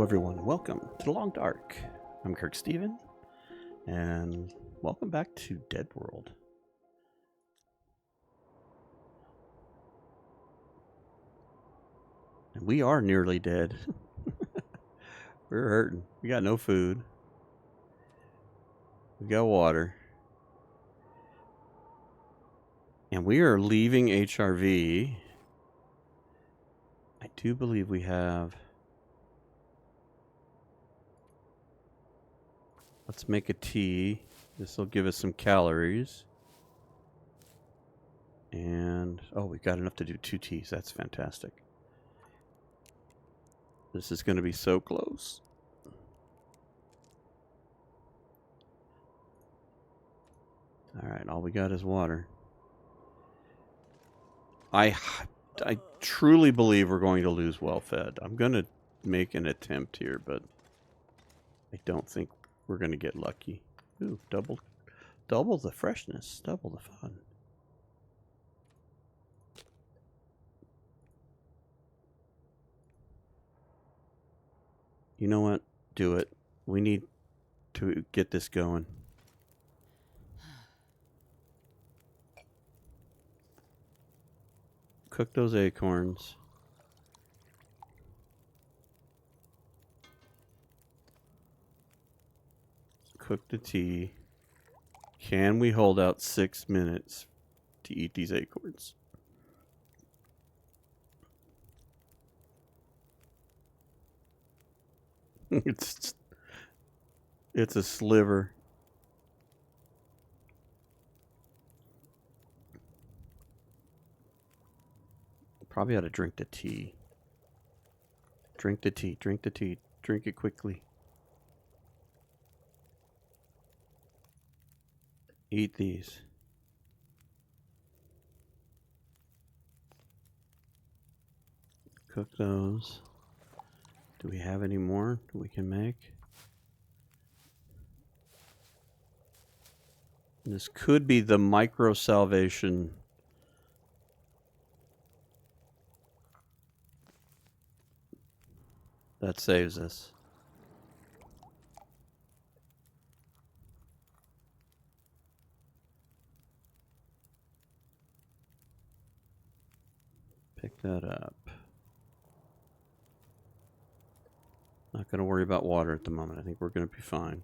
everyone. Welcome to the Long Dark. I'm KirkSteven, and welcome back to DeadWorld. And we are nearly dead. We're hurting. We got no food. We got water. And we are leaving HRV. I do believe we have... Let's make a tea. This will give us some calories. And, oh, we got enough to do 2 teas. That's fantastic. This is going to be so close. All right, all we got is water. I truly believe we're going to lose well-fed. I'm going to make an attempt here, but I don't think we're going to get lucky. Ooh, double the freshness, double the fun. You know what? Do it. We need to get this going. Cook those acorns. Cook the tea. Can we hold out 6 minutes to eat these acorns? It's a sliver. Probably ought to drink the tea. Drink the tea. Drink the tea. Drink it quickly. Eat these. Cook those. Do we have any more that we can make? This could be the micro salvation. That saves us. Pick that up. Not going to worry about water at the moment. I think we're going to be fine.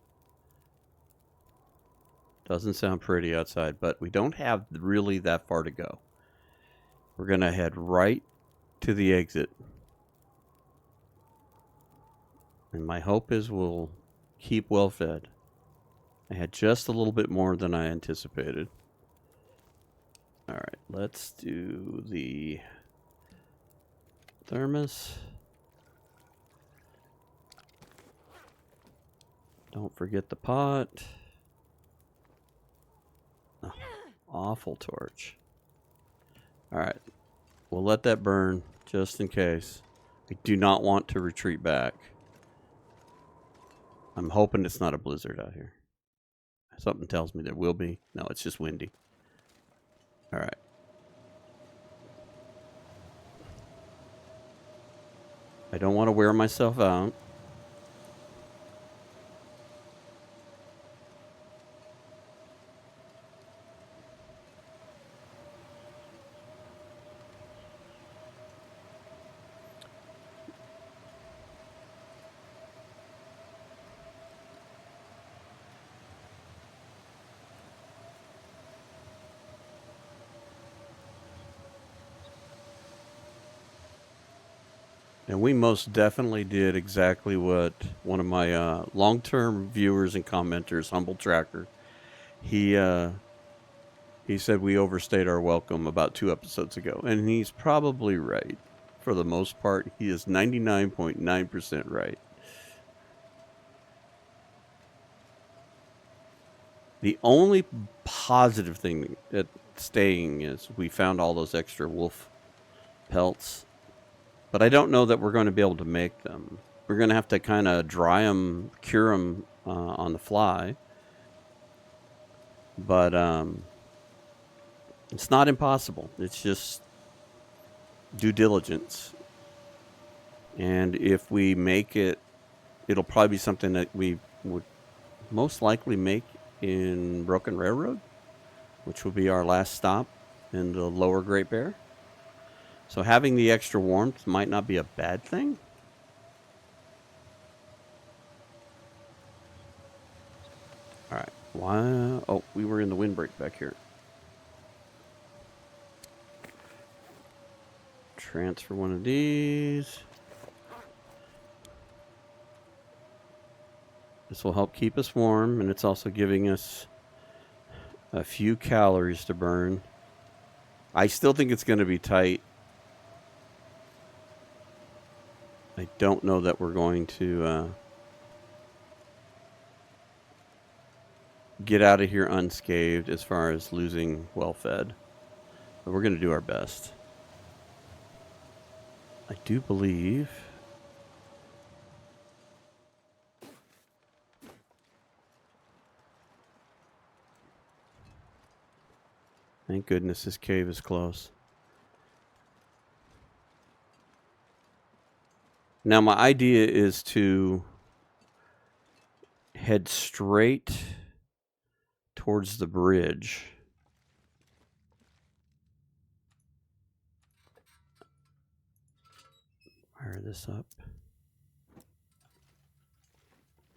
Doesn't sound pretty outside, but we don't have really that far to go. We're going to head right to the exit. And my hope is we'll keep well fed. I had just a little bit more than I anticipated. All right, let's do the thermos. Don't forget the pot. Oh, awful torch. All right, we'll let that burn just in case. We do not want to retreat back. I'm hoping it's not a blizzard out here. Something tells me there will be. No, it's just windy. All right. I don't want to wear myself out. And we most definitely did exactly what one of my long-term viewers and commenters, Humble Tracker, he said we overstayed our welcome about 2 episodes ago. And he's probably right. For the most part, he is 99.9% right. The only positive thing at staying is we found all those extra wolf pelts. But I don't know that we're going to be able to make them. We're going to have to kind of dry them, cure them on the fly. But it's not impossible. It's just due diligence. And if we make it it'll probably be something that we would most likely make in Broken Railroad, which will be our last stop in the lower Great Bear. So having the extra warmth might not be a bad thing. All right. Why? Oh, we were in the windbreak back here. Transfer one of these. This will help keep us warm, and it's also giving us a few calories to burn. I still think it's going to be tight. I don't know that we're going to get out of here unscathed as far as losing well-fed. But we're going to do our best. I do believe... Thank goodness this cave is close. Now my idea is to head straight towards the bridge. Fire this up.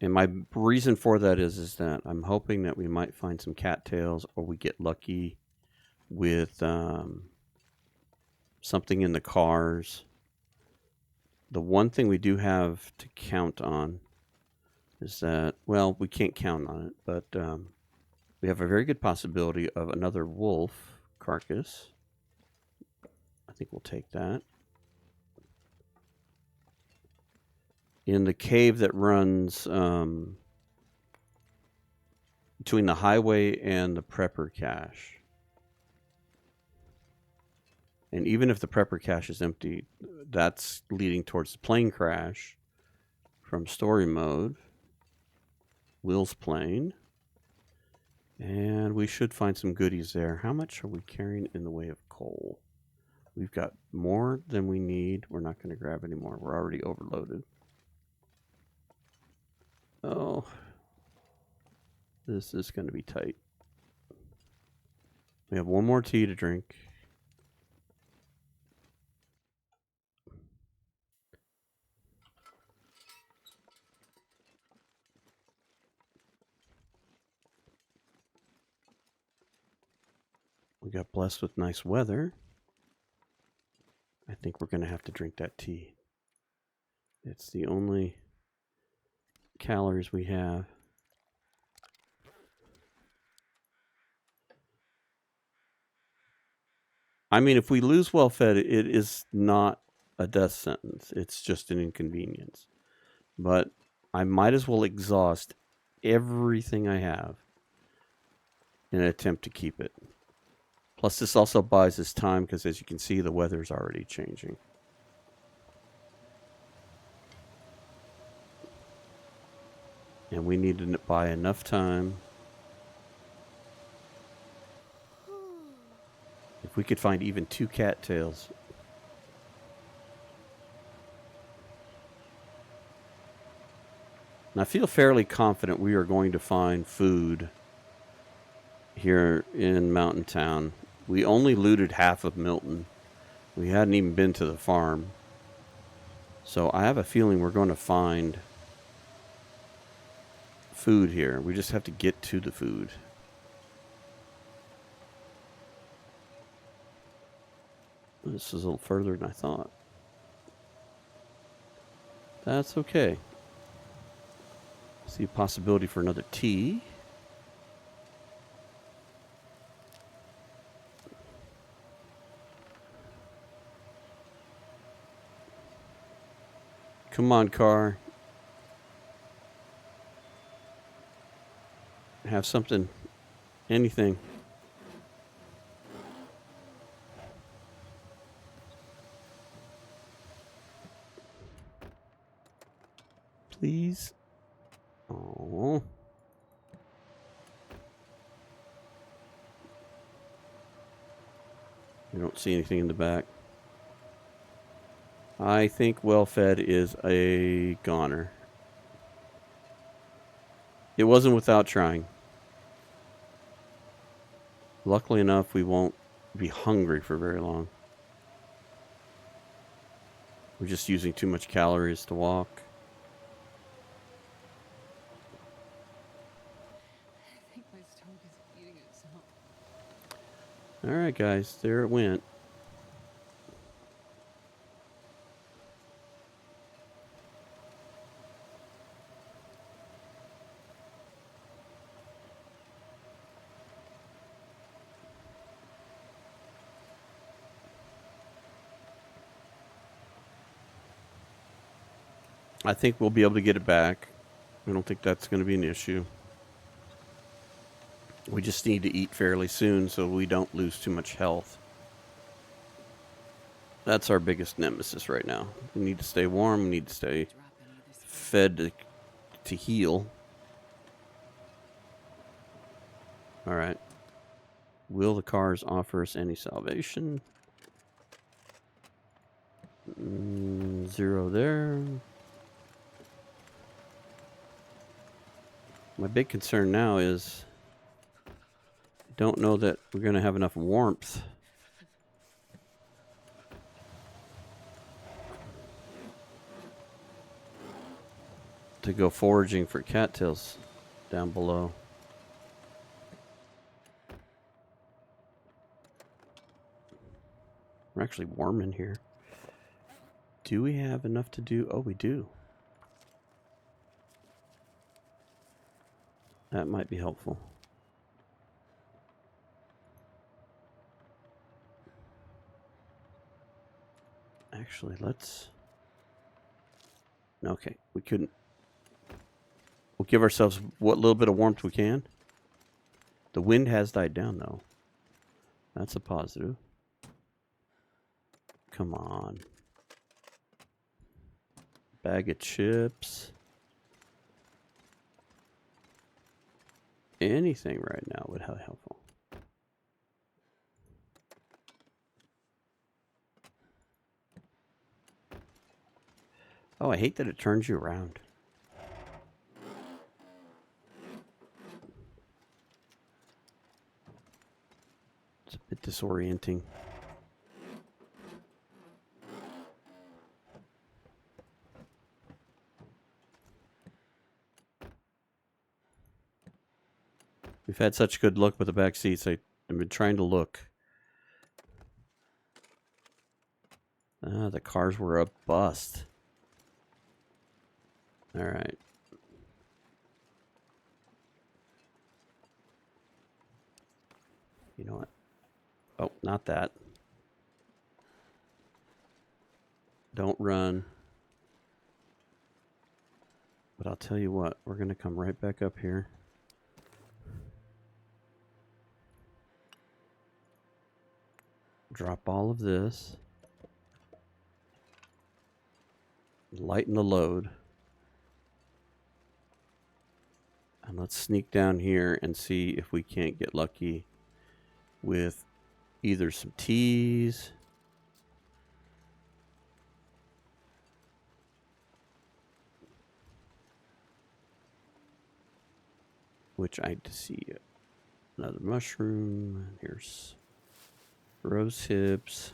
And my reason for that is that I'm hoping that we might find some cattails, or we get lucky with something in the cars. The one thing we do have to count on is that, well, we can't count on it, but we have a very good possibility of another wolf carcass. I think we'll take that. In the cave that runs between the highway and the prepper cache. And even if the prepper cache is empty, that's leading towards the plane crash from story mode. Will's plane. And we should find some goodies there. How much are we carrying in the way of coal? We've got more than we need. We're not going to grab any more. We're already overloaded. Oh, this is going to be tight. We have one more tea to drink. We got blessed with nice weather. I think we're going to have to drink that tea. It's the only calories we have. I mean, if we lose well-fed, it is not a death sentence. It's just an inconvenience. But I might as well exhaust everything I have in an attempt to keep it. Plus, this also buys us time because, as you can see, the weather's already changing. And we need to buy enough time. If we could find even 2 cattails. And I feel fairly confident we are going to find food here in Mountain Town. We only looted half of Milton. We hadn't even been to the farm. So I have a feeling we're going to find food here. We just have to get to the food. This is a little further than I thought. That's okay. See a possibility for another tea. Come on, car. Have something. Anything. Please. Oh. You don't see anything in the back. I think well-fed is a goner. It wasn't without trying. Luckily enough, we won't be hungry for very long. We're just using too much calories to walk. I think my stomach is eating itself. All right, guys, there it went. I think we'll be able to get it back. I don't think that's going to be an issue. We just need to eat fairly soon so we don't lose too much health. That's our biggest nemesis right now. We need to stay warm. We need to stay fed to heal. All right. Will the cars offer us any salvation? 0 there. My big concern now is I don't know that we're going to have enough warmth to go foraging for cattails down below. We're actually warm in here. Do we have enough to do? Oh, we do. That might be helpful. Actually, let's... Okay, we couldn't. We'll give ourselves what little bit of warmth we can. The wind has died down, though. That's a positive. Come on. Bag of chips. Anything right now would be helpful. Oh, I hate that it turns you around. It's a bit disorienting. We've had such good luck with the back seats. I've been trying to look. Ah, the cars were a bust. All right. You know what? Oh, not that. Don't run. But I'll tell you what, we're going to come right back up here. Drop all of this. Lighten the load. And let's sneak down here and see if we can't get lucky with either some teas. Which I see another mushroom. Here's rose hips.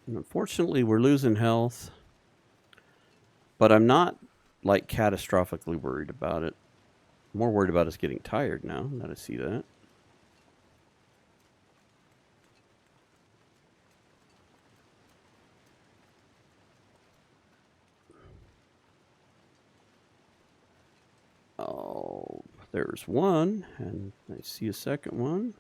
And unfortunately, we're losing health. But I'm not, like, catastrophically worried about it. I'm more worried about us getting tired now that I see that. Oh, there's one, and I see a second one.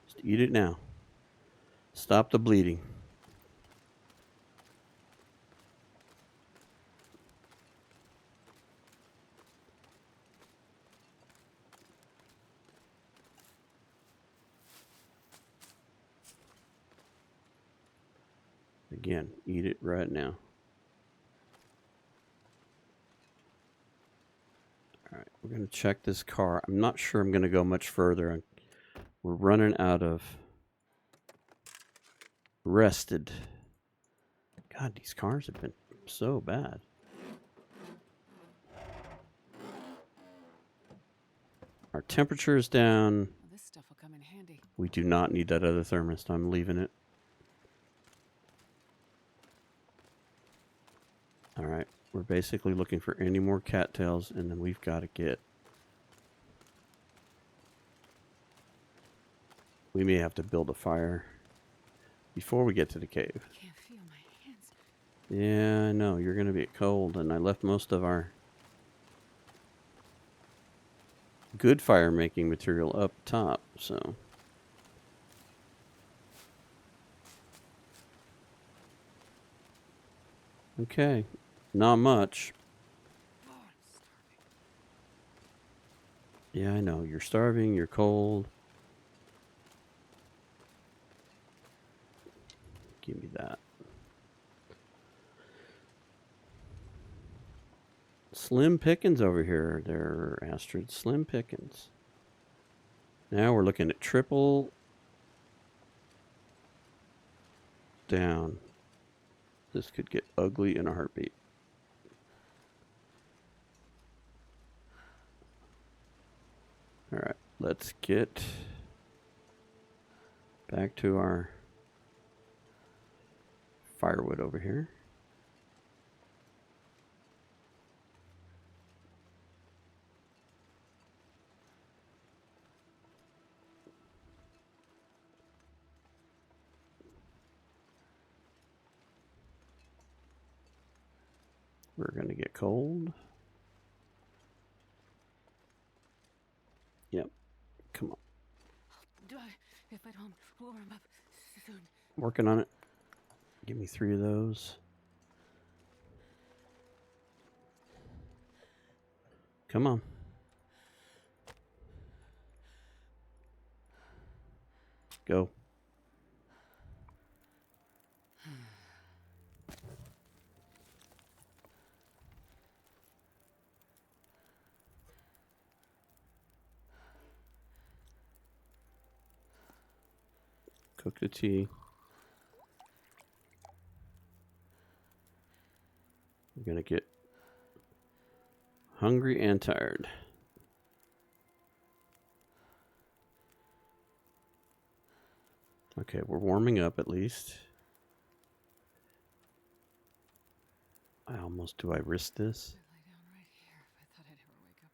Just eat it now. Stop the bleeding. Again, eat it right now. All right, we're going to check this car. I'm not sure I'm going to go much further. We're running out of rested. God, these cars have been so bad. Our temperature is down. Well, this stuff will come in handy. We do not need that other thermostat. I'm leaving it. All right. We're basically looking for any more cattails, and then we've got to get... We may have to build a fire before we get to the cave. I can't feel my hands. Yeah, I know. You're going to be cold, and I left most of our good fire-making material up top, so... Okay. Not much. Oh, I'm starving. Yeah, I know. You're starving, you're cold. Give me that. Slim pickings over here there, Astrid. Slim pickings. Now we're looking at triple down. This could get ugly in a heartbeat. All right, let's get back to our firewood over here. We're going to get cold. Yep. Come on. If I don't warm up soon. Working on it. Give me 3 of those. Come on. Go. Cook the tea. We're going to get hungry and tired. Okay, we're warming up at least. Do I risk this? I'd lay down right here if I thought I'd ever wake up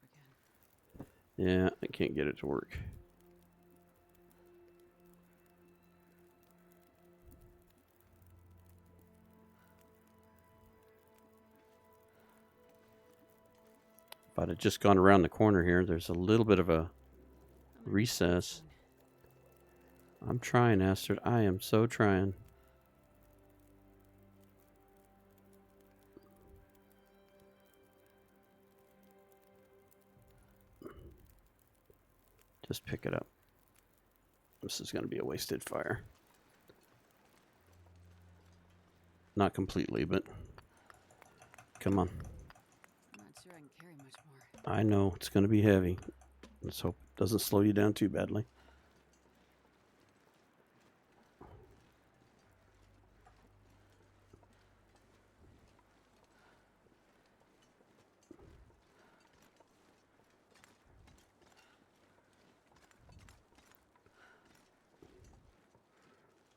again. Yeah, I can't get it to work. If I'd have just gone around the corner here, there's a little bit of a recess. I'm trying, Astrid. I am so trying. Just pick it up. This is going to be a wasted fire. Not completely, but come on. I'm not sure I can carry much more. I know it's going to be heavy. Let's hope it doesn't slow you down too badly.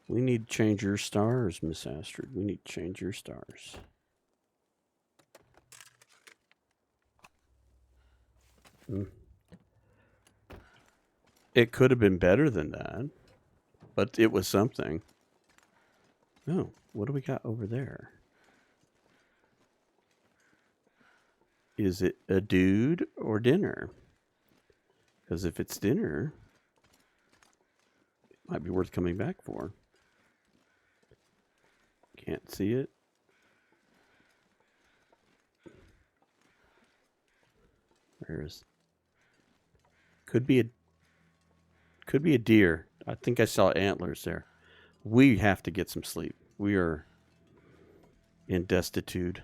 We need to change your stars, Miss Astrid. We need to change your stars. It could have been better than that, but it was something. Oh, what do we got over there? Is it a dude or dinner? Because if it's dinner, it might be worth coming back for. Can't see it. There's could be a deer. I think I saw antlers there. We have to get some sleep. We are in destitute.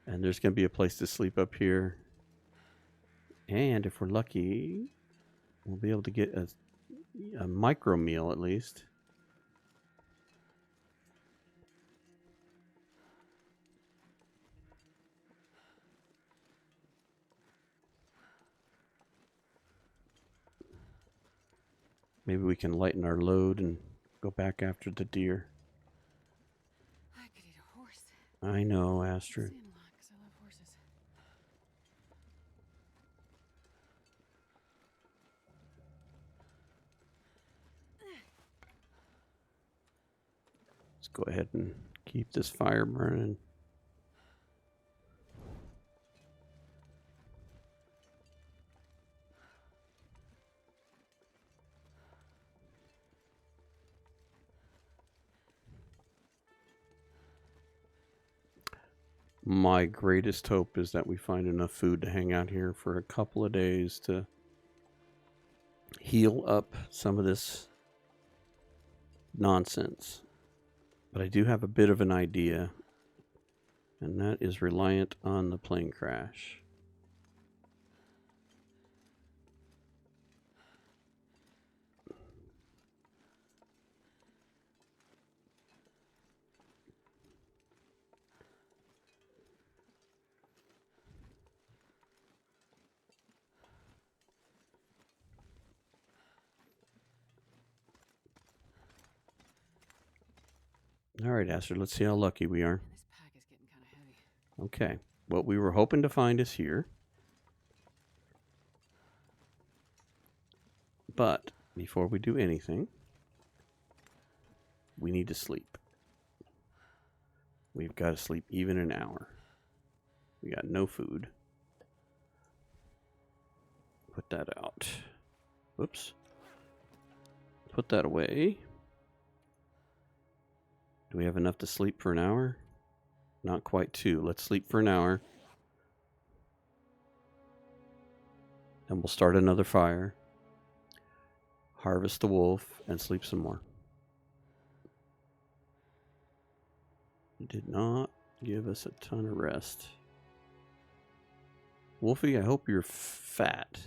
And there's going to be a place to sleep up here. And if we're lucky, We'll be able to get a micro meal at least. Maybe we can lighten our load and go back after the deer. I could eat a horse. I know, Astrid. I've seen a lot 'cause I love horses. Let's go ahead and keep this fire burning. My greatest hope is that we find enough food to hang out here for a couple of days to heal up some of this nonsense. But I do have a bit of an idea, and that is reliant on the plane crash. All right, Astrid, let's see how lucky we are. This pack is getting kind of heavy. Okay, what we were hoping to find is here. But before we do anything, we need to sleep. We've got to sleep even an hour. We got no food. Put that out. Whoops. Put that away. Do we have enough to sleep for an hour? Not quite 2. Let's sleep for an hour. Then we'll start another fire. Harvest the wolf and sleep some more. It did not give us a ton of rest. Wolfie, I hope you're fat.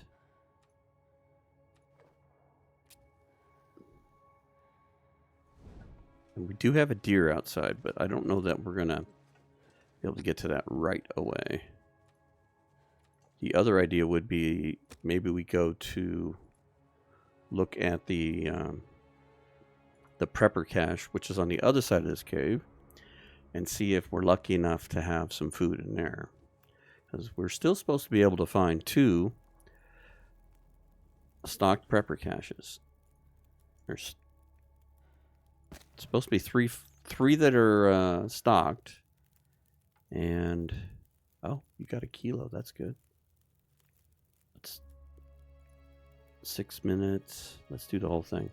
And we do have a deer outside, but I don't know that we're going to be able to get to that right away. The other idea would be maybe we go to look at the prepper cache, which is on the other side of this cave, and see if we're lucky enough to have some food in there. Because we're still supposed to be able to find 2 stocked prepper caches. There's supposed to be three that are stocked. And, oh, you got a kilo. That's good. That's 6 minutes. Let's do the whole thing.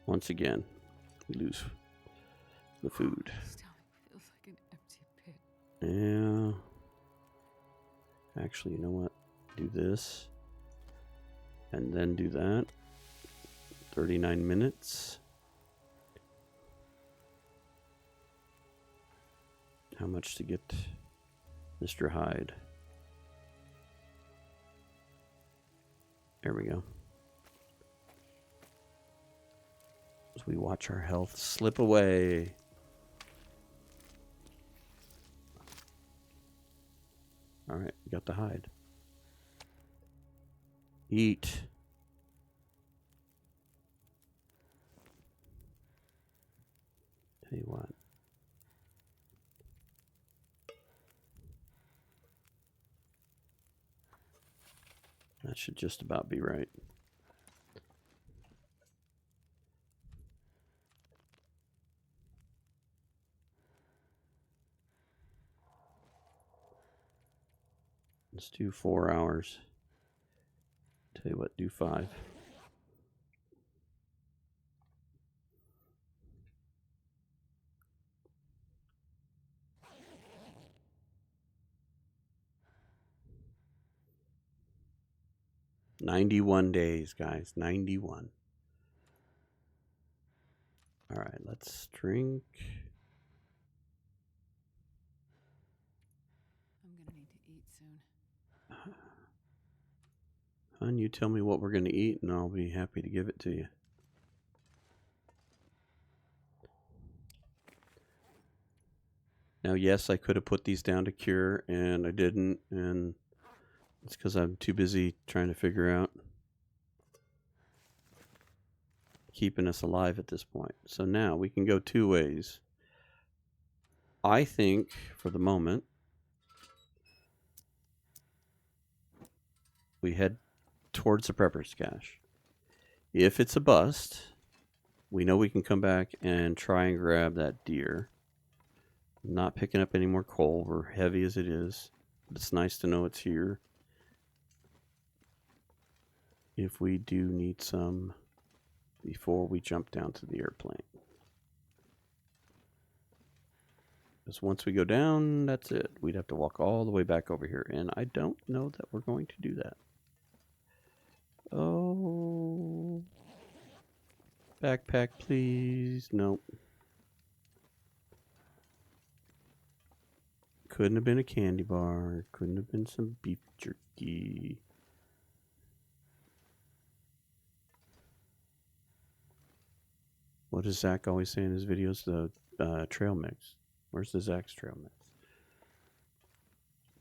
Once again, we lose the food. My stomach feels like an empty pit. Yeah. Actually, you know what? Do this. And then do that. 39 minutes. How much to get Mr. Hyde? There we go. As we watch our health slip away. All right, we got the hide. Eat. Tell you what. That should just about be right. Let's do 4 hours. Tell you what, do 5. "91 days, guys. 91. All right, let's drink. Hun, you tell me what we're going to eat, and I'll be happy to give it to you. Now, yes, I could have put these down to cure, and I didn't, and it's because I'm too busy trying to figure out keeping us alive at this point. So now we can go two ways. I think, for the moment, we head towards the prepper's cache. If it's a bust, we know we can come back and try and grab that deer. I'm not picking up any more coal, we're heavy as it is. But it's nice to know it's here. If we do need some before we jump down to the airplane. Because once we go down, that's it. We'd have to walk all the way back over here. And I don't know that we're going to do that. Oh. Backpack, please. Nope. Couldn't have been a candy bar. Couldn't have been some beef jerky. What does Zach always say in his videos? The trail mix. Where's the Zach's trail mix?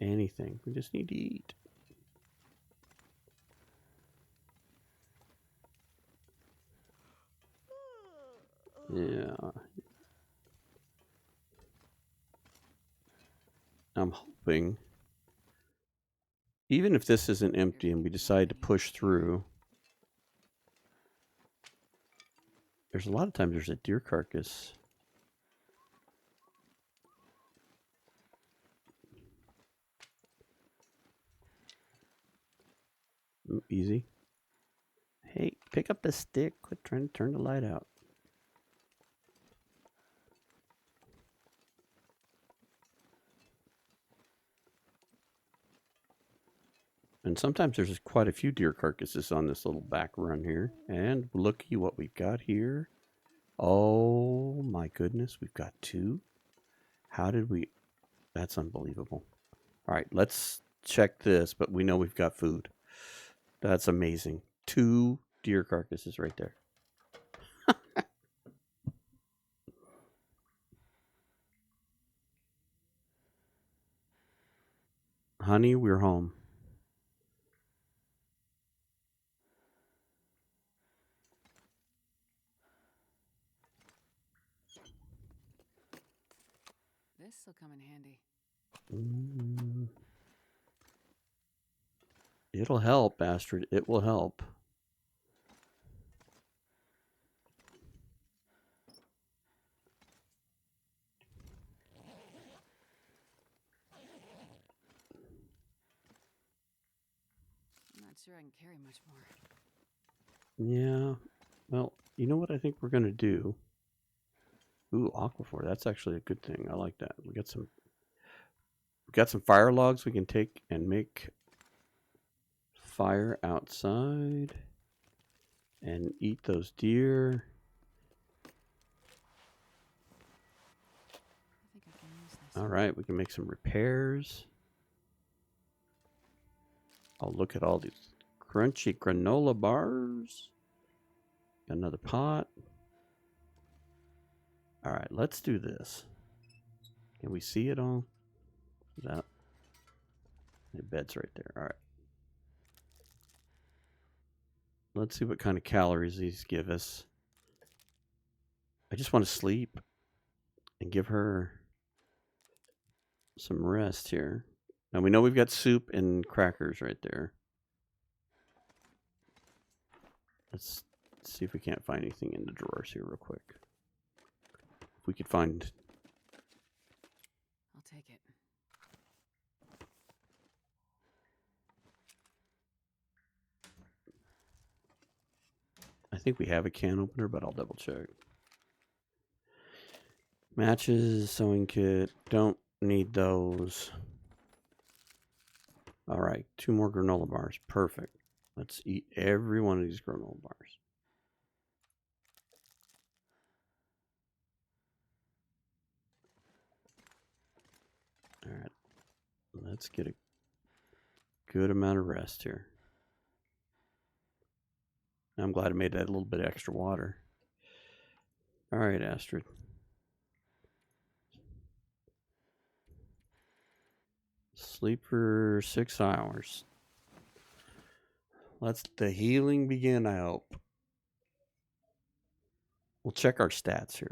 Anything. We just need to eat. Yeah. I'm hoping, even if this isn't empty and we decide to push through, there's a lot of times there's a deer carcass. Ooh, easy. Hey, pick up the stick. Quit trying to turn the light out. And sometimes there's quite a few deer carcasses on this little back run here. And looky what we've got here. Oh my goodness, we've got two. How did we... That's unbelievable. All right, let's check this, but we know we've got food. That's amazing. Two deer carcasses right there. Honey, we're home. This'll come in handy. It'll help, Astrid. It will help. I'm not sure I can carry much more. Yeah. Well, you know what I think we're going to do? Ooh, aquaphor. That's actually a good thing. I like that. We got some fire logs we can take and make fire outside and eat those deer. I think I can use this. All right, we can make some repairs. Oh, look at all these crunchy granola bars. Got another pot. All right, let's do this. Can we see it all? That the bed's right there. All right. Let's see what kind of calories these give us. I just want to sleep and give her some rest here. Now we know we've got soup and crackers right there. Let's see if we can't find anything in the drawers here real quick. If we could find... I'll take it. I think we have a can opener, but I'll double check. Matches, sewing kit. Don't need those. All right, 2 more granola bars. Perfect. Let's eat every one of these granola bars. All right, let's get a good amount of rest here. I'm glad I made that a little bit extra water. All right, Astrid. Sleep for 6 hours. Let the healing begin, I hope. We'll check our stats here.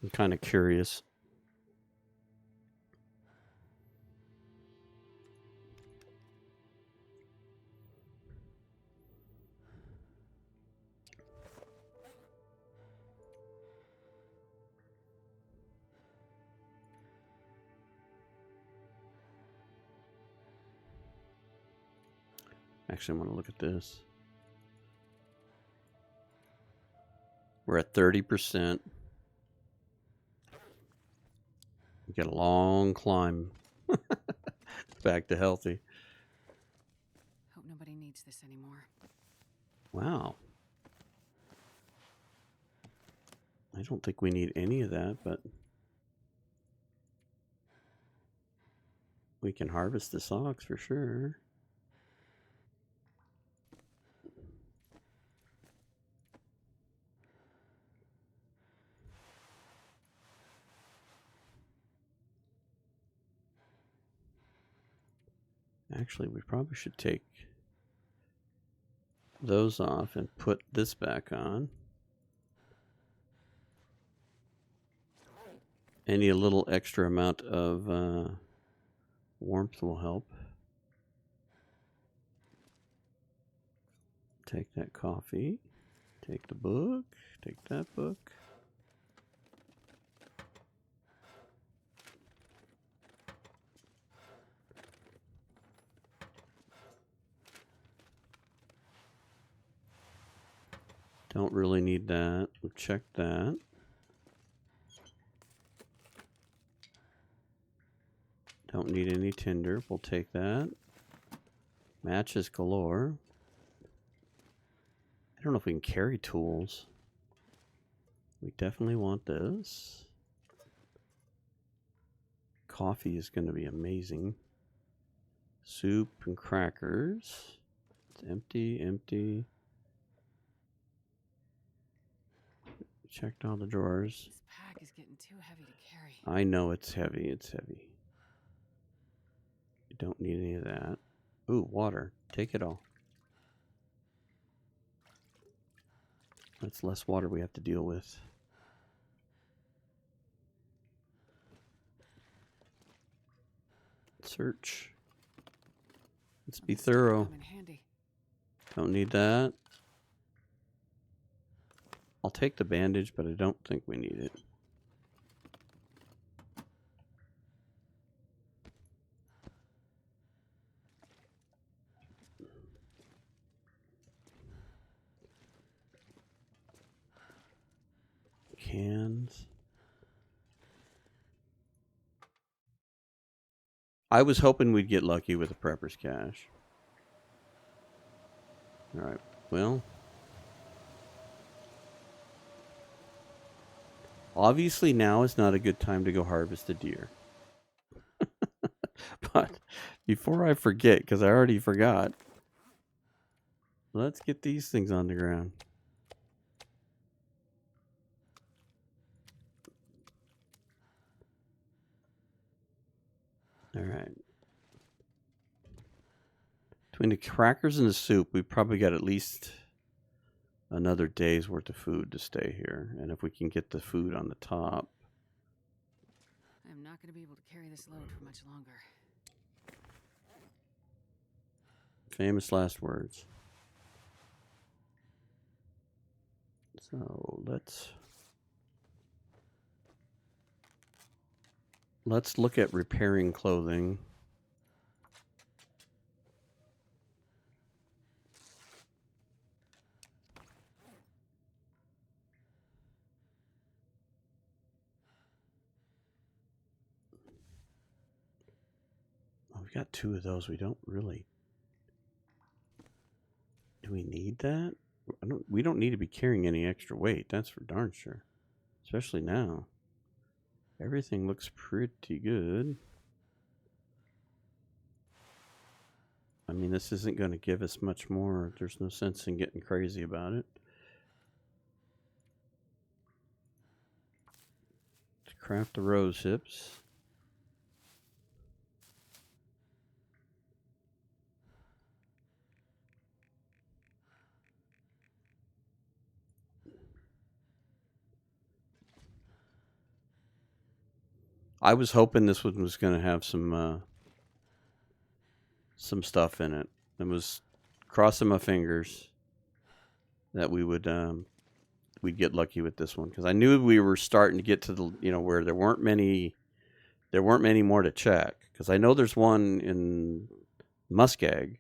I'm kind of curious. Actually, I want to look at this. We're at 30%. We got a long climb back to healthy. Hope nobody needs this anymore. Wow. I don't think we need any of that, but we can harvest the socks for sure. Actually, we probably should take those off and put this back on. Any little extra amount of warmth will help. Take that coffee. Take the book. Take that book. Don't really need that. We'll check that. Don't need any tinder. We'll take that. Matches galore. I don't know if we can carry tools. We definitely want this. Coffee is going to be amazing. Soup and crackers. It's empty, empty. Checked all the drawers. This pack is getting too heavy to carry. I know it's heavy. It's heavy. You don't need any of that. Ooh, water. Take it all. That's less water we have to deal with. Search. Let's be thorough. Come in handy. Don't need that. I'll take the bandage, but I don't think we need it. Cans. I was hoping we'd get lucky with a prepper's cache. All right. Well, obviously now is not a good time to go harvest a deer. But before I forget, because I already forgot, let's get these things on the ground. All right. Between the crackers and the soup, we've probably got at least another day's worth of food to stay here. And if we can get the food on the top. I'm not going to be able to carry this load for much longer. Famous last words. So let's look at repairing clothing. Oh, we've got 2 of those. We don't really. Do we need that? We don't need to be carrying any extra weight. That's for darn sure. Especially now. Everything looks pretty good. mean, this isn't going to give us much more. There's no sense in getting crazy about it. To craft the rose hips. I was hoping this one was going to have some stuff in it. I was crossing my fingers that we would we'd get lucky with this one, because I knew we were starting to get to the where there weren't many more to check, because I know there's one in Muskeg.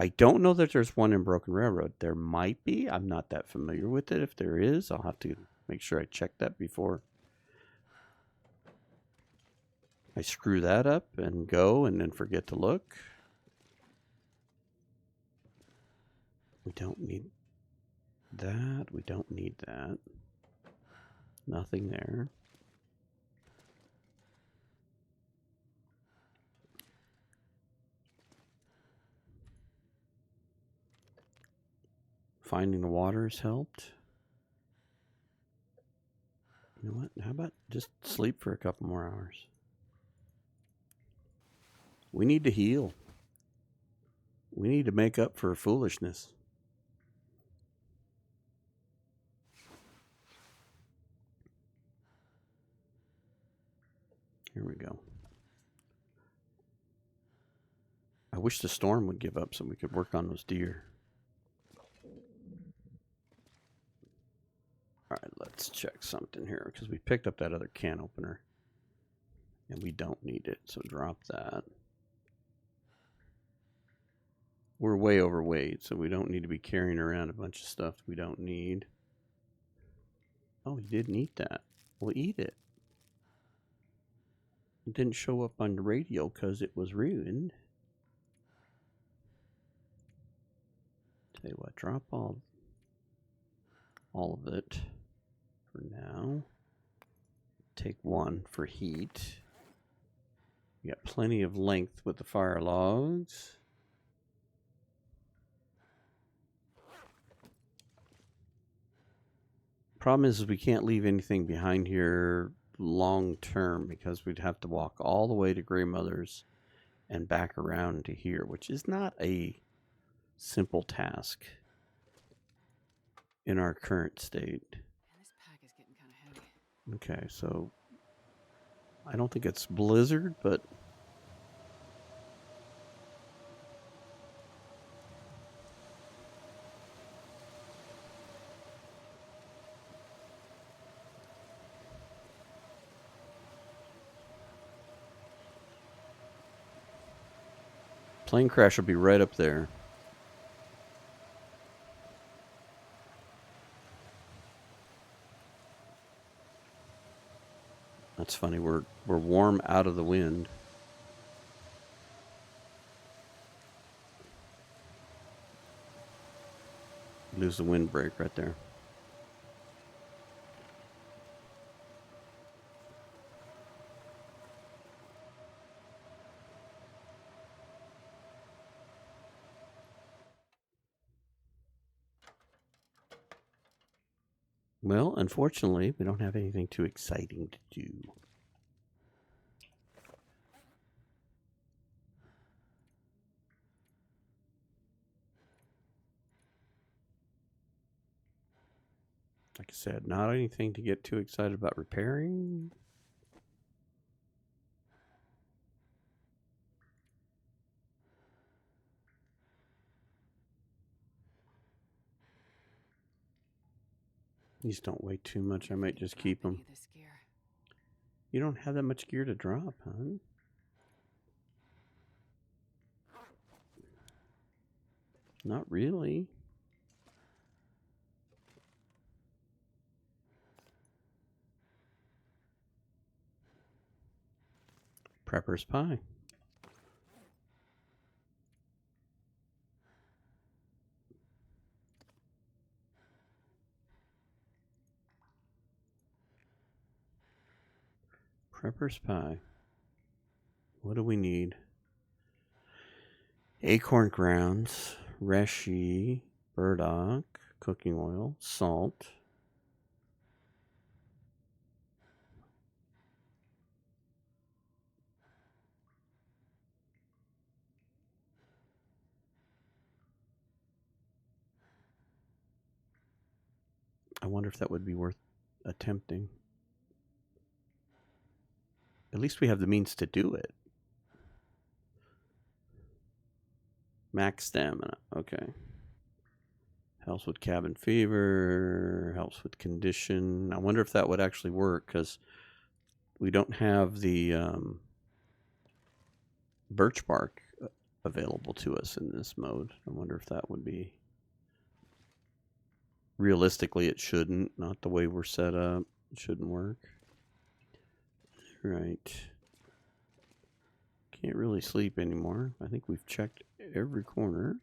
I don't know that there's one in Broken Railroad. There might be. I'm not that familiar with it. If there is, I'll have to make sure I check that before I screw that up and go and then forget to look. We don't need that. We don't need that. Nothing there. Finding the water has helped. You know what? How about just sleep for a couple more hours? We need to heal. We need to make up for foolishness. Here we go. I wish the storm would give up so we could work on those deer. All right, let's check something here, because we picked up that other can opener and we don't need it, so drop that. We're way overweight, so we don't need to be carrying around a bunch of stuff we don't need. Oh, he didn't eat that. Well, eat it. It didn't show up on the radio because it was ruined. Tell you what, drop all of it for now. Take one for heat. We got plenty of length with the fire logs. Problem is we can't leave anything behind here long term, because we'd have to walk all the way to Grey Mother's and back around to here, which is not a simple task in our current state. Man, this pack is getting kind of heavy. Okay, so I don't think it's blizzard, but plane crash will be right up there. That's funny. We're warm out of the wind. Lose the windbreak right there. Well, unfortunately, we don't have anything too exciting to do. Like I said, not anything to get too excited about repairing. These don't weigh too much. I might just keep them. This gear. You don't have that much gear to drop, huh? Not really. Prepper's pie. Prepper's pie. What do we need? Acorn grounds, reishi, burdock, cooking oil, salt. I wonder if that would be worth attempting. At least we have the means to do it. Max stamina. Okay. Helps with cabin fever. Helps with condition. I wonder if that would actually work because we don't have the birch bark available to us in this mode. I wonder if that would be... Realistically, it shouldn't. Not the way we're set up. It shouldn't work. Right. Can't really sleep anymore. I think we've checked every corner.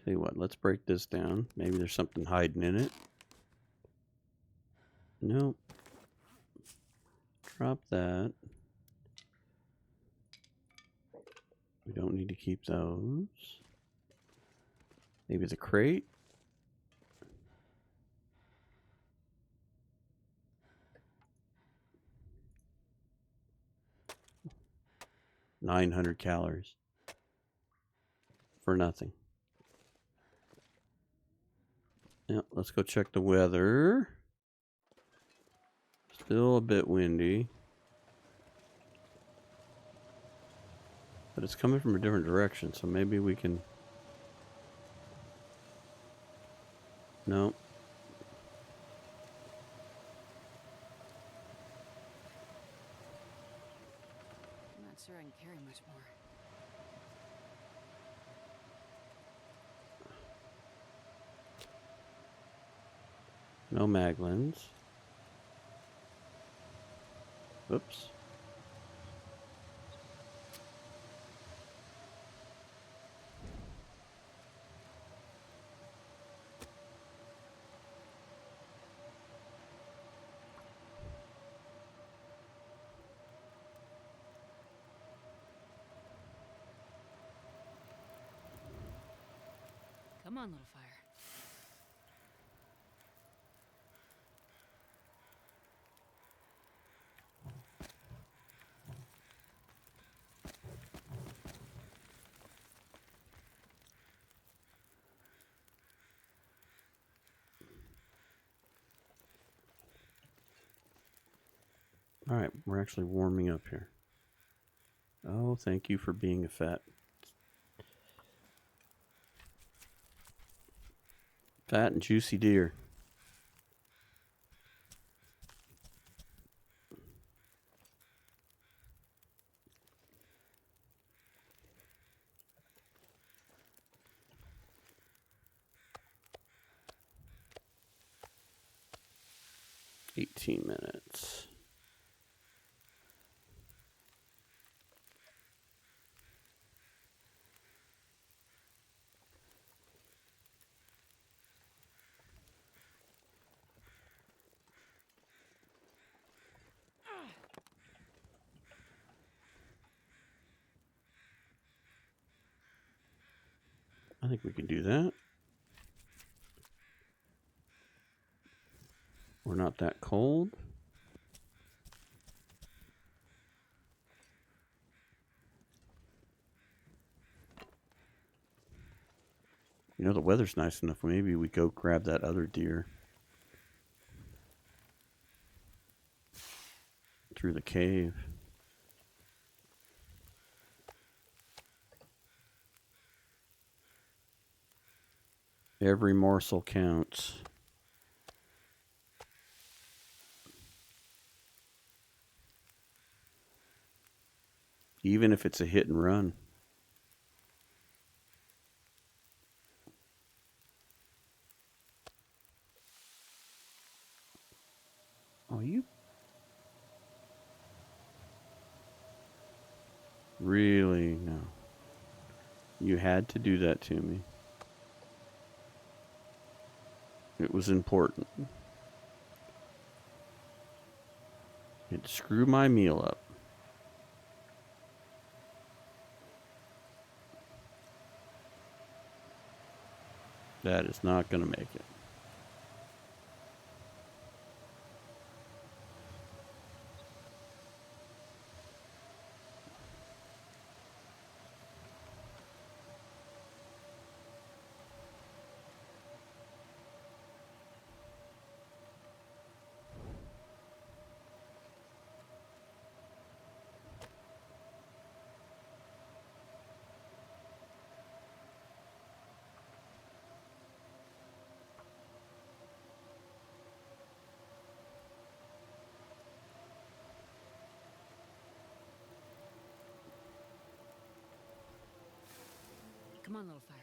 Tell you what, let's break this down. Maybe there's something hiding in it. Nope. Drop that. We don't need to keep those. Maybe the crate. $900 calories. For nothing. Yep, let's go check the weather. Still a bit windy. But it's coming from a different direction, so maybe we can... No. I'm not sure I can carry much more. No maglins. Oops. Come on, little fire. All right, we're actually warming up here. Oh, thank you for being a fat and juicy deer. $18. I think we can do that. We're not that cold. You know, the weather's nice enough. Maybe we go grab that other deer through the cave. Every morsel counts. Even if it's a hit and run. Oh, you really? No. You had to do that to me. It was important. It screwed my meal up. That is not going to make it. Come on, little fire.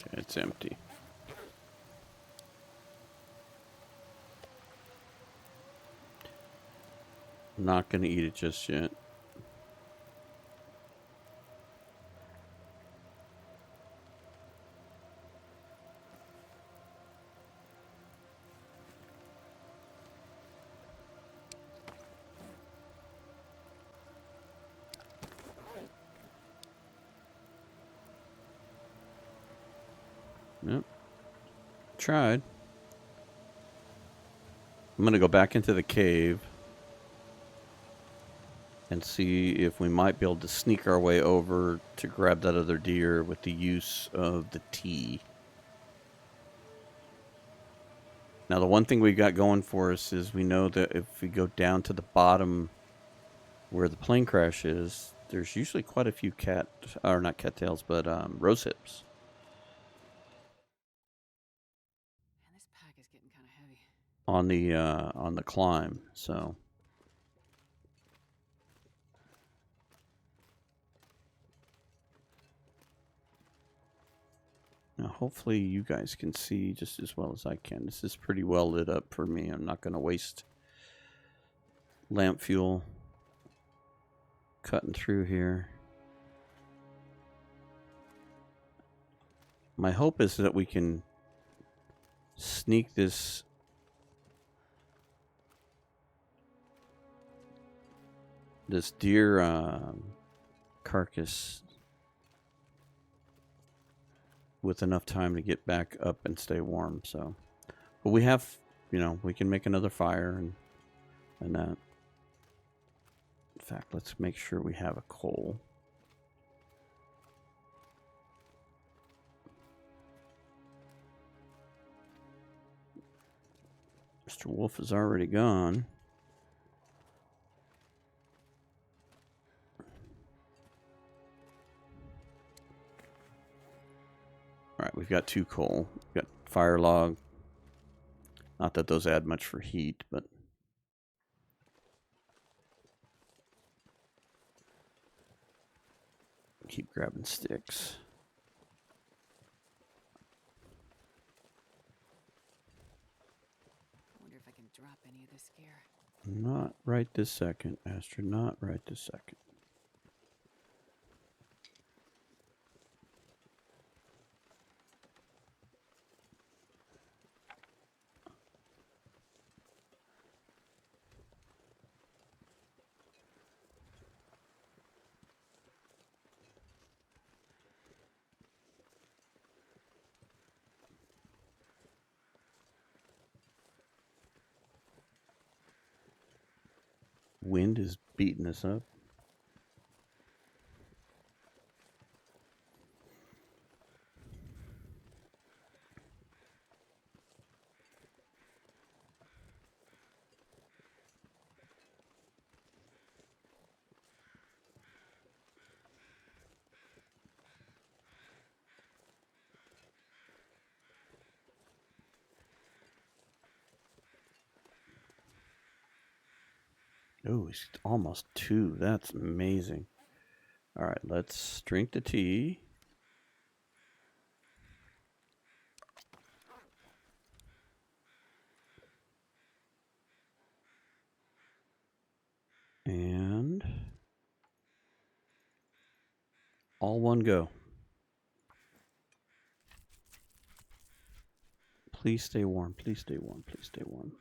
Okay, it's empty. Not going to eat it just yet. Yep. Tried. I'm going to go back into the cave and see if we might be able to sneak our way over to grab that other deer with the use of the T. Now, the one thing we got going for us is we know that if we go down to the bottom where the plane crash is, there's usually quite a few not cattails, but rose hips. Man, this pack is getting kind of heavy. On the climb, so now hopefully you guys can see just as well as I can. This is pretty well lit up for me. I'm not going to waste lamp fuel cutting through here. My hope is that we can sneak this deer carcass with enough time to get back up and stay warm. So, but we have, we can make another fire and that. In fact, let's make sure we have a coal. Mr. Wolf is already gone. All right, we've got 2 coal. We've got fire log. Not that those add much for heat, but keep grabbing sticks. I wonder if I can drop any of this gear. Not right this second, Astrid. Not right this second. Wind is beating us up. Oh, it's almost 2. That's amazing. All right, let's drink the tea. And all one go. Please stay warm. Please stay warm. Please stay warm.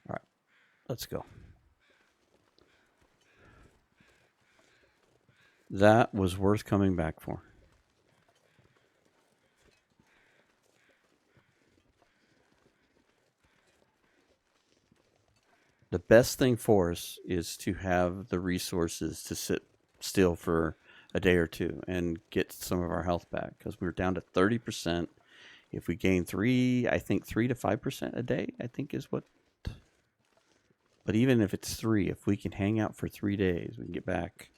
All right, let's go. That was worth coming back for. The best thing for us is to have the resources to sit still for a day or two and get some of our health back, because we were down to 30%. If we gain 3 to 5% a day, I think is what. But even if it's 3, if we can hang out for 3 days, we can get back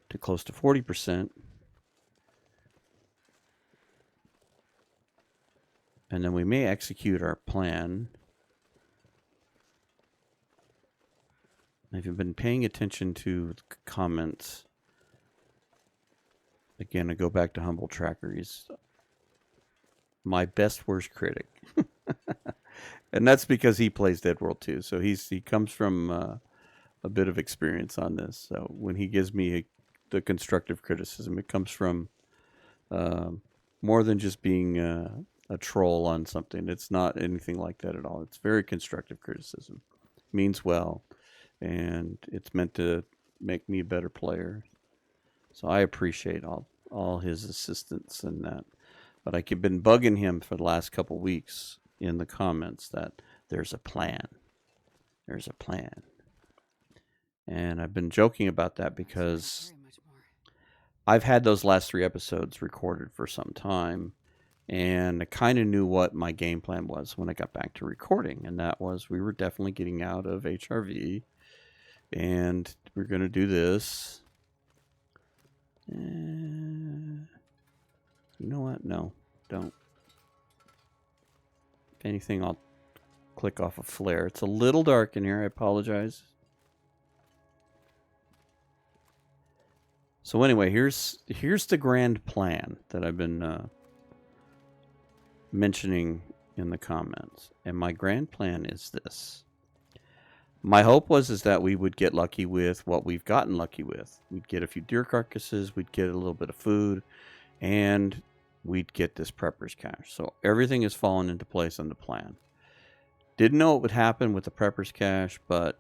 to close to 40%. And then we may execute our plan. If you've been paying attention to the comments, again, I go back to Humble Tracker. He's my best worst critic. And that's because he plays DeadWorld too. So he comes from a bit of experience on this. So when he gives me the constructive criticism, it comes from more than just being a troll on something. It's not anything like that at all. It's very constructive criticism. It means well, and it's meant to make me a better player. So I appreciate all his assistance in that. But I've been bugging him for the last couple weeks in the comments that there's a plan. There's a plan. And I've been joking about that because I've had those last 3 episodes recorded for some time, and I kind of knew what my game plan was when I got back to recording, and that was we were definitely getting out of HRV, and we're going to do this. You know what? No, don't. If anything, I'll click off a flare. It's a little dark in here. I apologize. So anyway, here's the grand plan that I've been mentioning in the comments. And my grand plan is this. My hope is that we would get lucky with what we've gotten lucky with. We'd get a few deer carcasses, we'd get a little bit of food, and we'd get this prepper's cache. So everything has fallen into place on the plan. Didn't know what would happen with the prepper's cache, but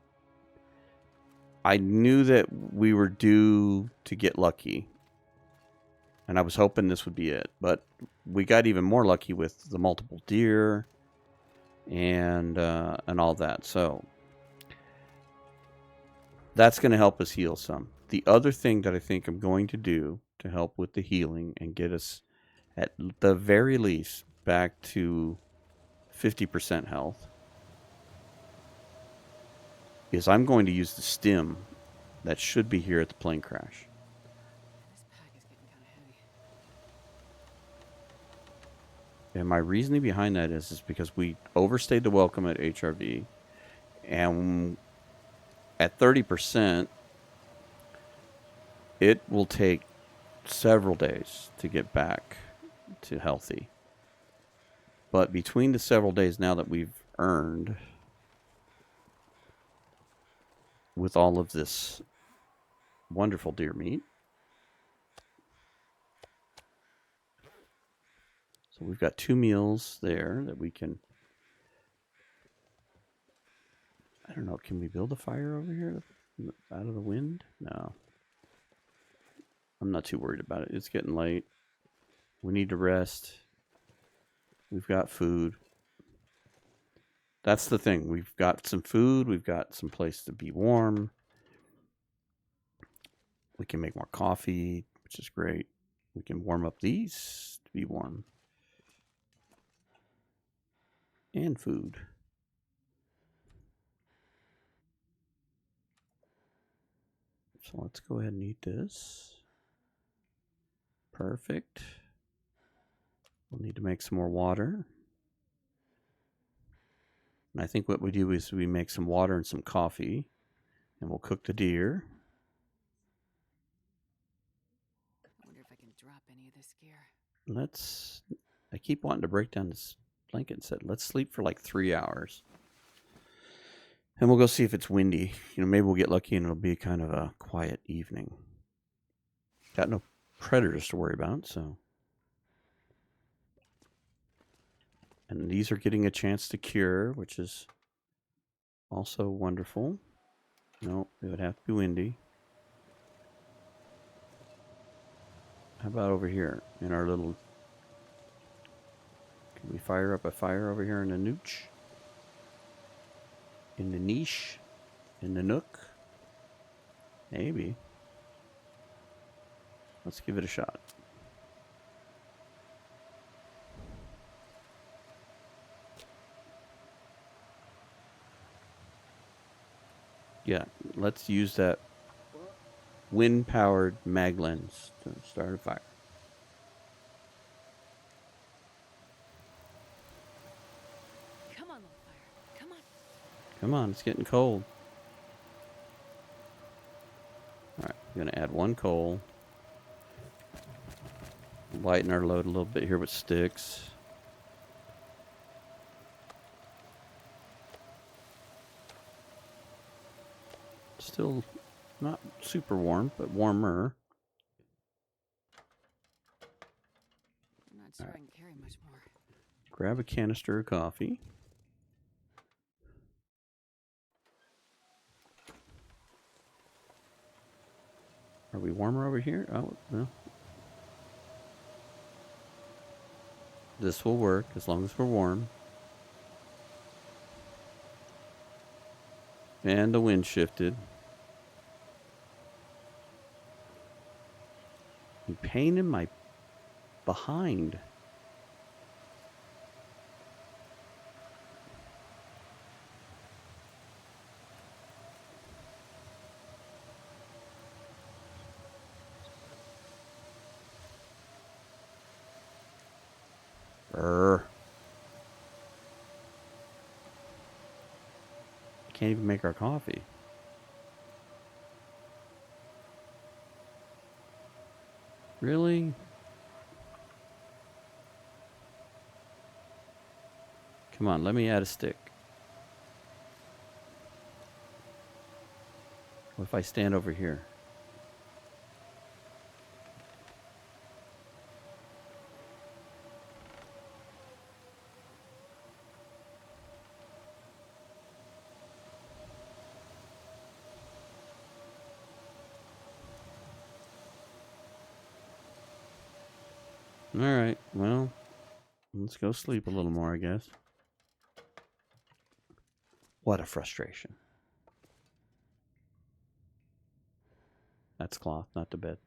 I knew that we were due to get lucky, and I was hoping this would be it. But we got even more lucky with the multiple deer and all that. So that's going to help us heal some. The other thing that I think I'm going to do to help with the healing and get us at the very least back to 50% health is I'm going to use the stim that should be here at the plane crash. This pack is getting kind of heavy. And my reasoning behind that is because we overstayed the welcome at HRV, and at 30%, it will take several days to get back to healthy. But between the several days now that we've earned with all of this wonderful deer meat, so we've got 2 meals there that we can, I don't know, can we build a fire over here out of the wind? No. I'm not too worried about it. It's getting late. We need to rest. We've got food. That's the thing. We've got some food. We've got some place to be warm. We can make more coffee, which is great. We can warm up these to be warm. And food. So let's go ahead and eat this. Perfect. We'll need to make some more water. And I think what we do is we make some water and some coffee, and we'll cook the deer. I wonder if I can drop any of this gear. I keep wanting to break down this blanket and said, let's sleep for like 3 hours. And we'll go see if it's windy. Maybe we'll get lucky and it'll be kind of a quiet evening. Got no predators to worry about, so. And these are getting a chance to cure, which is also wonderful. No, it would have to be windy. How about over here in our little... Can we fire up a fire over here in the nooch? In the niche? In the nook? Maybe. Let's give it a shot. Yeah, let's use that wind-powered mag lens to start a fire. Come on, little fire. Come on. Come on, it's getting cold. Alright, I'm going to add 1 coal. Lighten our load a little bit here with sticks. Still not super warm, but warmer. I'm not sure I can carry much more. Grab a canister of coffee. Are we warmer over here? Oh, no. This will work as long as we're warm. And the wind shifted. I'm pain in my behind. Can't even make our coffee. Really? Come on, let me add a stick. What if I stand over here? Alright, well, let's go sleep a little more, I guess. What a frustration. That's cloth, not the bed.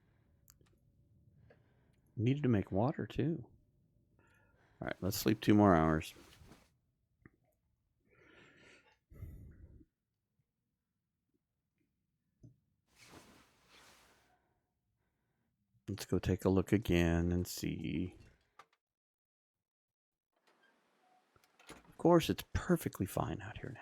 Needed to make water, too. Alright, let's sleep 2 more hours. Let's go take a look again and see. Of course, it's perfectly fine out here now.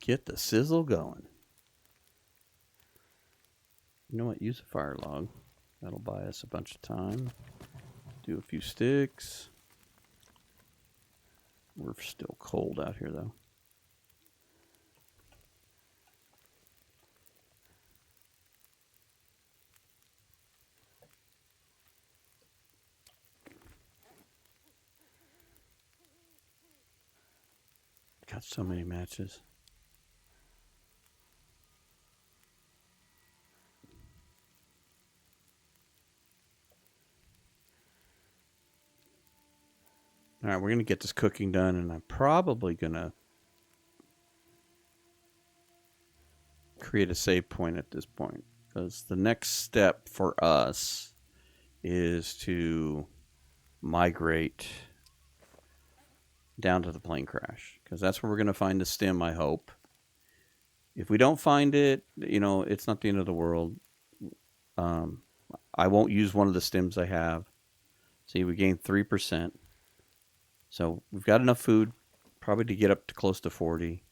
Get the sizzle going. You know what? Use a fire log. That'll buy us a bunch of time. Do a few sticks. We're still cold out here, though. Got so many matches. All right, we're going to get this cooking done, and I'm probably going to create a save point at this point, because the next step for us is to migrate down to the plane crash, because that's where we're going to find the stem, I hope. If we don't find it, it's not the end of the world. I won't use one of the stems I have. See, we gained 3%. So we've got enough food probably to get up to close to 40.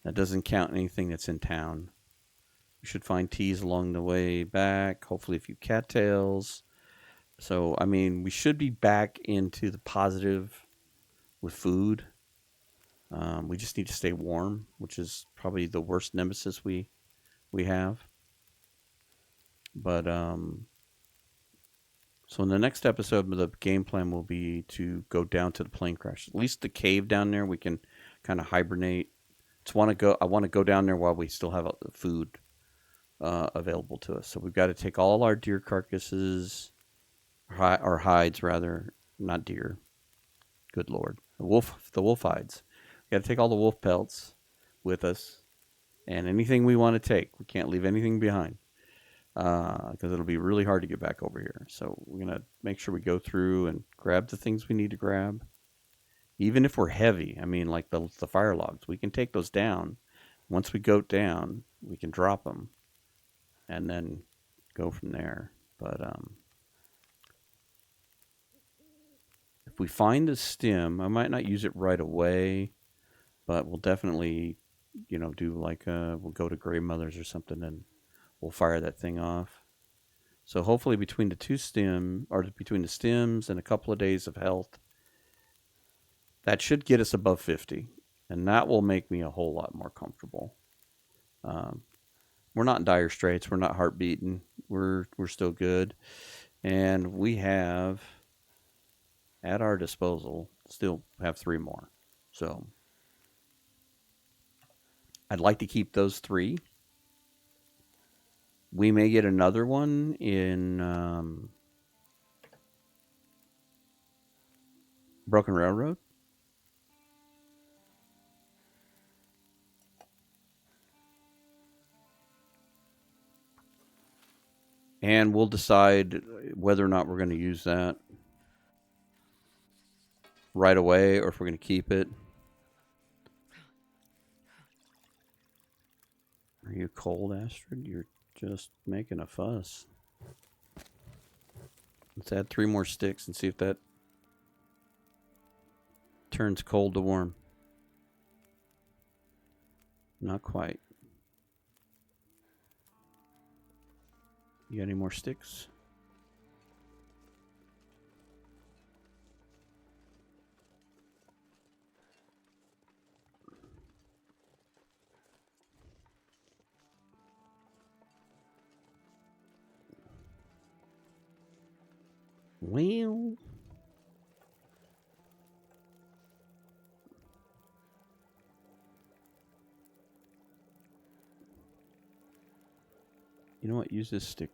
That doesn't count anything that's in town. We should find teas along the way back, hopefully a few cattails. So, I mean, we should be back into the positive with food. We just need to stay warm, which is probably the worst nemesis we have. But so in the next episode, the game plan will be to go down to the plane crash. At least the cave down there, we can kind of hibernate. I want to go down there while we still have food available to us. So we've got to take all our deer carcasses, or hides rather, not deer. Good Lord, the wolf hides. We got to take all the wolf pelts with us, and anything we want to take. We can't leave anything behind, because it'll be really hard to get back over here. So we're going to make sure we go through and grab the things we need to grab. Even if we're heavy, I mean, like the fire logs, we can take those down. Once we go down, we can drop them and then go from there. But if we find the stem, I might not use it right away, but we'll definitely, do like we'll go to Grey Mothers or something and we'll fire that thing off. So hopefully between the stems and a couple of days of health, that should get us above 50, and that will make me a whole lot more comfortable. We're not in dire straits. We're not heart beating. We're still good, and we have at our disposal still have 3 more. So I'd like to keep those 3. We may get another one in Broken Railroad. And we'll decide whether or not we're going to use that right away or if we're going to keep it. Are you cold, Astrid? You're just making a fuss. Let's add 3 more sticks and see if that turns cold to warm. Not quite. You got any more sticks? Well, you know what? Use this stick.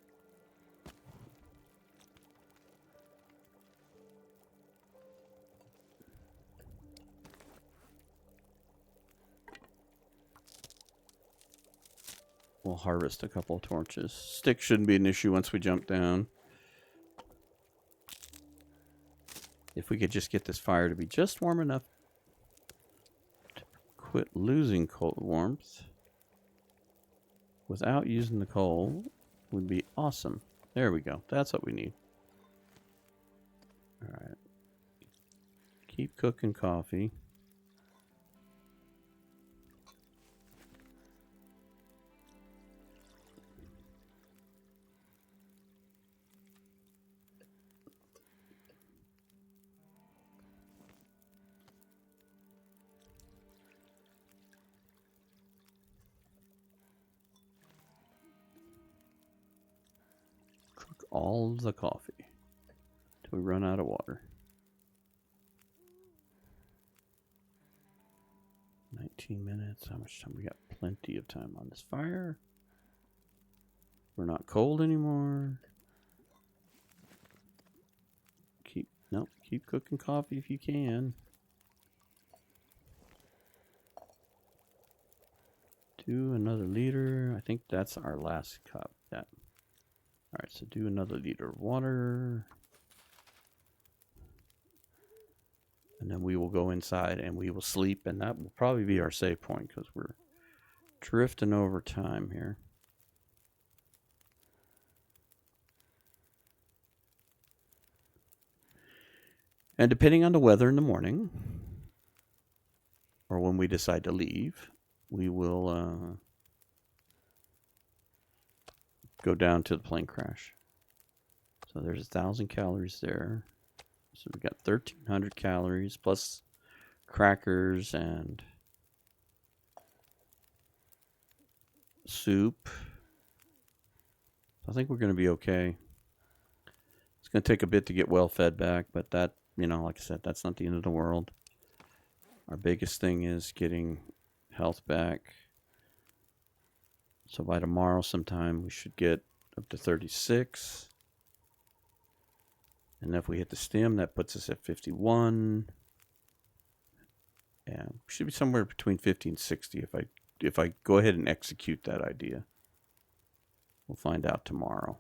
We'll harvest a couple of torches. Stick shouldn't be an issue once we jump down. If we could just get this fire to be just warm enough to quit losing cold warmth without using the coal would be awesome. There we go. That's what we need. All right. Keep cooking coffee. All the coffee till we run out of water. 19 minutes. How much time? We got plenty of time on this fire. We're not cold anymore. Keep cooking coffee if you can. Do another liter. I think that's our last cup. Yeah. All right, so do another liter of water. And then we will go inside and we will sleep, and that will probably be our save point because we're drifting over time here. And depending on the weather in the morning, or when we decide to leave, we will go down to the plane crash. So there's 1,000 calories there. So we got 1,300 calories plus crackers and soup. I think we're going to be okay. It's going to take a bit to get well fed back, but that, like I said, that's not the end of the world. Our biggest thing is getting health back. So by tomorrow sometime, we should get up to 36. And if we hit the stem, that puts us at 51. And we should be somewhere between 50 and 60 if I go ahead and execute that idea. We'll find out tomorrow.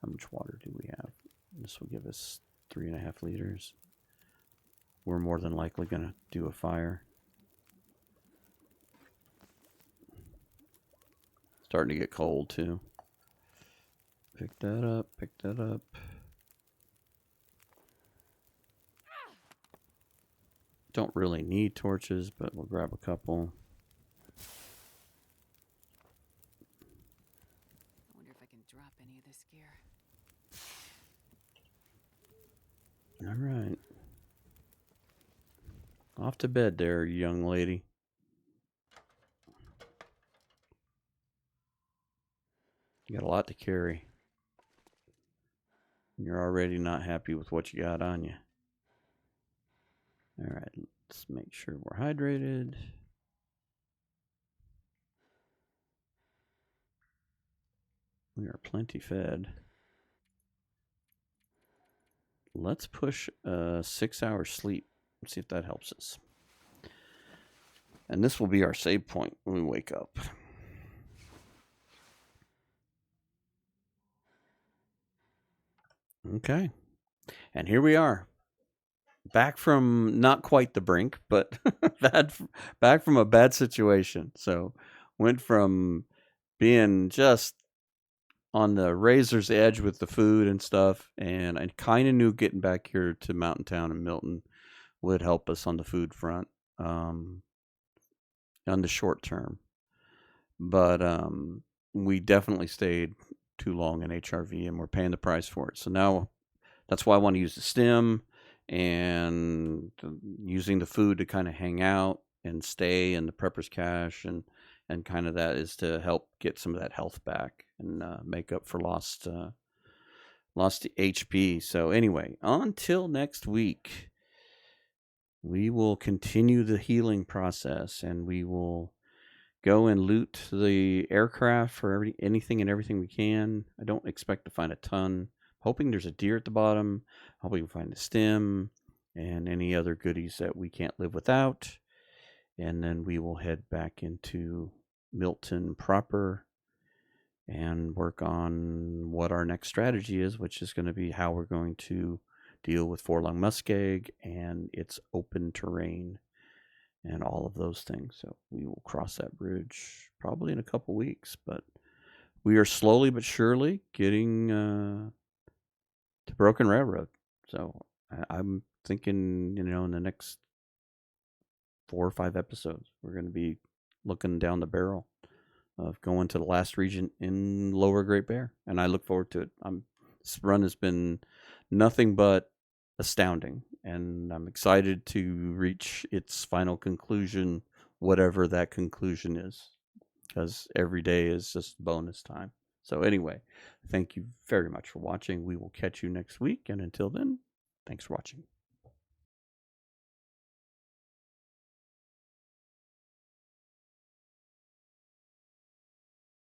How much water do we have? This will give us 3.5 liters. We're more than likely going to do a fire. Starting to get cold too. Pick that up, pick that up. Don't really need torches, but we'll grab a couple. I wonder if I can drop any of this gear. All right. Off to bed there, young lady. You got a lot to carry. You're already not happy with what you got on you. All right, let's make sure we're hydrated. We are plenty fed. Let's push a 6-hour sleep. Let's see if that helps us. And this will be our save point when we wake up. Okay. And here we are. Back from not quite the brink, but back from a bad situation. So went from being just on the razor's edge with the food and stuff, and I kind of knew getting back here to Mountain Town and Milton would help us on the food front on the short term. But we definitely stayed too long in HRV, and we're paying the price for it. So now that's why I want to use the stem and using the food to kind of hang out and stay in the prepper's cache, and kind of that is to help get some of that health back and make up for lost HP. So anyway, until next week, we will continue the healing process, and we will go and loot the aircraft for anything and everything we can. I don't expect to find a ton. Hoping there's a deer at the bottom. Hoping we find the stem and any other goodies that we can't live without. And then we will head back into Milton proper and work on what our next strategy is, which is going to be how we're going to deal with four-lung muskeg and its open terrain and all of those things. So we will cross that bridge probably in a couple weeks, but we are slowly but surely getting to Broken Railroad. So I'm thinking, in the next 4 or 5 episodes, we're going to be looking down the barrel of going to the last region in Lower Great Bear, and I look forward to it. This run has been nothing but astounding, and I'm excited to reach its final conclusion, whatever that conclusion is, because every day is just bonus time. So anyway, thank you very much for watching. We will catch you next week, and until then, thanks for watching.